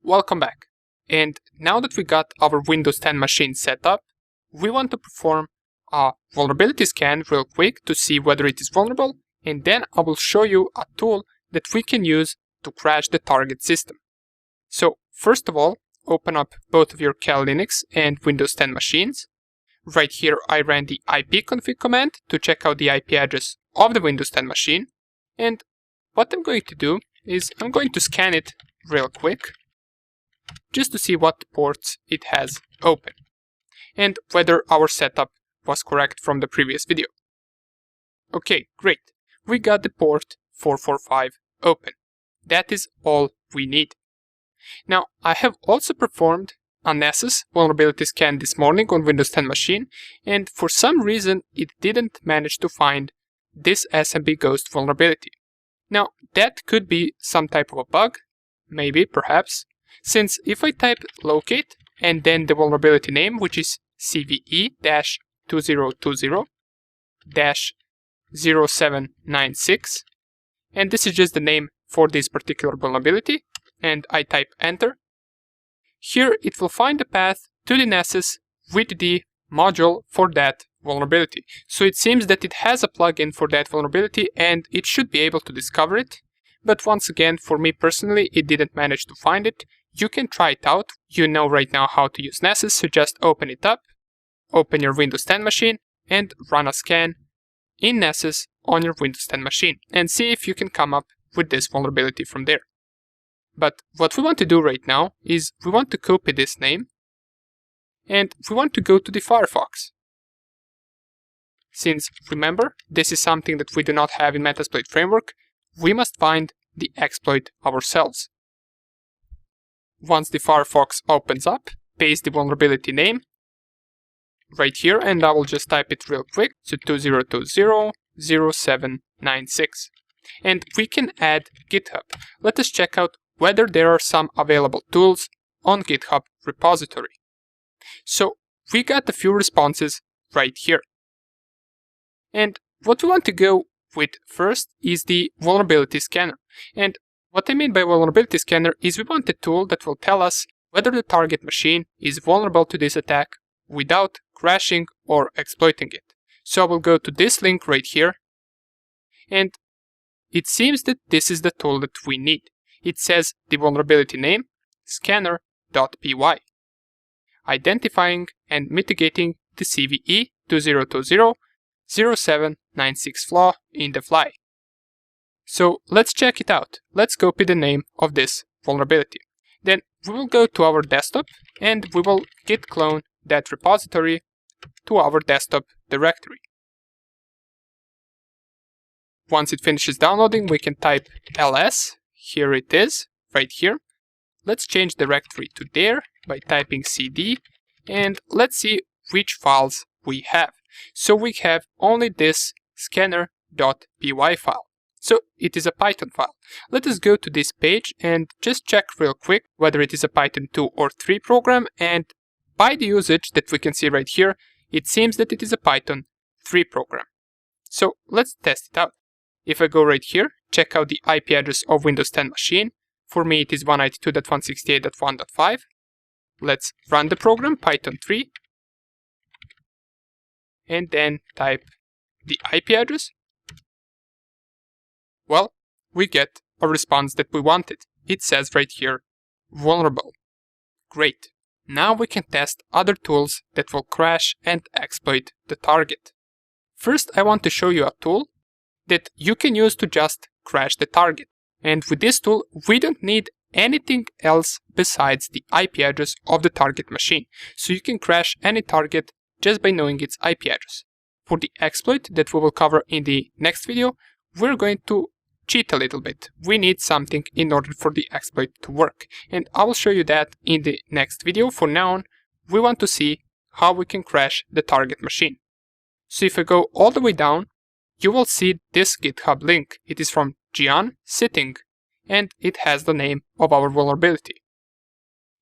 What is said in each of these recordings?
Welcome back. And now that we got our Windows 10 machine set up, we want to perform a vulnerability scan real quick to see whether it is vulnerable, and then I will show you a tool that we can use to crash the target system. So first of all, open up both of your Kali Linux and Windows 10 machines. Right here I ran the ipconfig command to check out the IP address of the Windows 10 machine, and what I'm going to do is I'm going to scan it real quick just to see what ports it has open and whether our setup was correct from the previous video. Okay, great. We got the port 445 open. That is all we need. Now, I have also performed a Nessus vulnerability scan this morning on Windows 10 machine, and for some reason it didn't manage to find this SMB Ghost vulnerability. Now, that could be some type of a bug, maybe, perhaps, since if I type locate and then the vulnerability name, which is CVE-2020-0796, and this is just the name for this particular vulnerability, and I type enter, here it will find the path to the Nessus with the module for that vulnerability. So it seems that it has a plugin for that vulnerability and it should be able to discover it. But once again, for me personally, it didn't manage to find it. You can try it out. You know right now how to use Nessus, so just open it up, open your Windows 10 machine and run a scan in Nessus on your Windows 10 machine and see if you can come up with this vulnerability from there. But what we want to do right now is we want to copy this name and we want to go to the Firefox. Since, remember, this is something that we do not have in Metasploit framework, we must find the exploit ourselves. Once the Firefox opens up, paste the vulnerability name right here, and I will just type it real quick, so 2020-0796. And we can add GitHub. Let us check out whether there are some available tools on GitHub repository. So we got a few responses right here. And what we want to go with first is the vulnerability scanner. And what I mean by vulnerability scanner is we want a tool that will tell us whether the target machine is vulnerable to this attack without crashing or exploiting it. So I will go to this link right here, and it seems that this is the tool that we need. It says the vulnerability name, scanner.py, identifying and mitigating the CVE 2020-0796 flaw in the fly. So let's check it out. Let's copy the name of this vulnerability. Then we will go to our desktop and we will git clone that repository to our desktop directory. Once it finishes downloading, we can type ls. Here it is, right here. Let's change directory to there by typing cd, and let's see which files we have. So we have only this scanner.py file. So it is a Python file. Let us go to this page and just check real quick whether it is a Python 2 or 3 program, and by the usage that we can see right here, it seems that it is a Python 3 program. So let's test it out. If I go right here, check out the IP address of Windows 10 machine. For me it is 192.168.1.5. Let's run the program, Python 3, and then type the IP address. Well, we get a response that we wanted. It says right here, vulnerable. Great. Now we can test other tools that will crash and exploit the target. First, I want to show you a tool that you can use to just crash the target. And with this tool, we don't need anything else besides the IP address of the target machine. So you can crash any target just by knowing its IP address. For the exploit that we will cover in the next video, we're going to cheat a little bit. We need something in order for the exploit to work. And I will show you that in the next video. For now on, we want to see how we can crash the target machine. So if I go all the way down, you will see this GitHub link. It is from Gian Sitting, and it has the name of our vulnerability.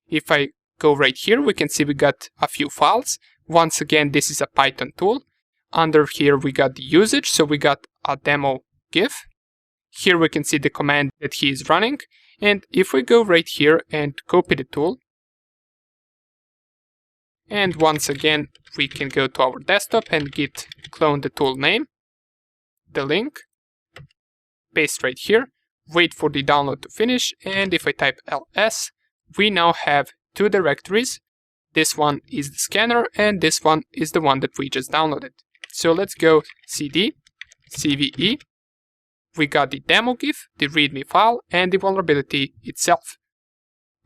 If I go right here, we can see we got a few files. Once again, this is a Python tool. Under here, we got the usage, so we got a demo GIF. Here we can see the command that he is running, And if we go right here and copy the tool, and once again we can go to our desktop and git clone the tool name, the link, paste right here, wait for the download to finish, and if I type ls, we now have two directories. This one is the scanner and this one is the one that we just downloaded. So let's go cd cve. We got the demo GIF, the README file, and the vulnerability itself.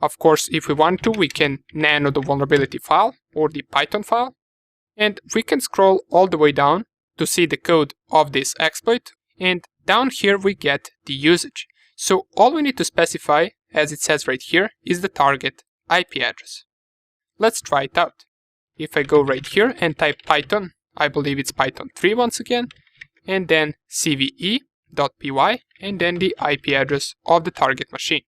Of course, if we want to, we can nano the vulnerability file or the Python file, and we can scroll all the way down to see the code of this exploit, and down here we get the usage. So all we need to specify, as it says right here, is the target IP address. Let's try it out. If I go right here and type Python, I believe it's Python 3 once again, and then cve.py, and then the IP address of the target machine.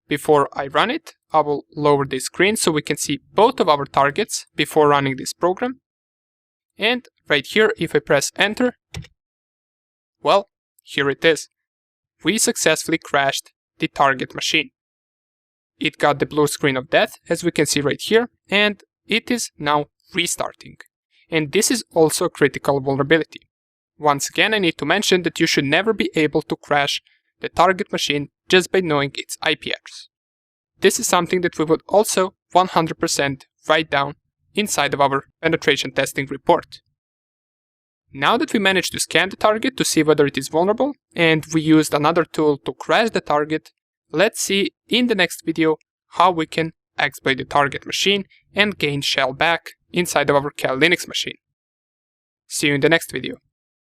Before I run it, I will lower the screen so we can see both of our targets before running this program. And right here, if I press enter, well, here it is. We successfully crashed the target machine. It got the blue screen of death, as we can see right here, and it is now restarting. And this is also a critical vulnerability. Once again, I need to mention that you should never be able to crash the target machine just by knowing its IP address. This is something that we would also 100% write down inside of our penetration testing report. Now that we managed to scan the target to see whether it is vulnerable, and we used another tool to crash the target, let's see in the next video how we can exploit the target machine and gain shell back inside of our Kali Linux machine. See you in the next video.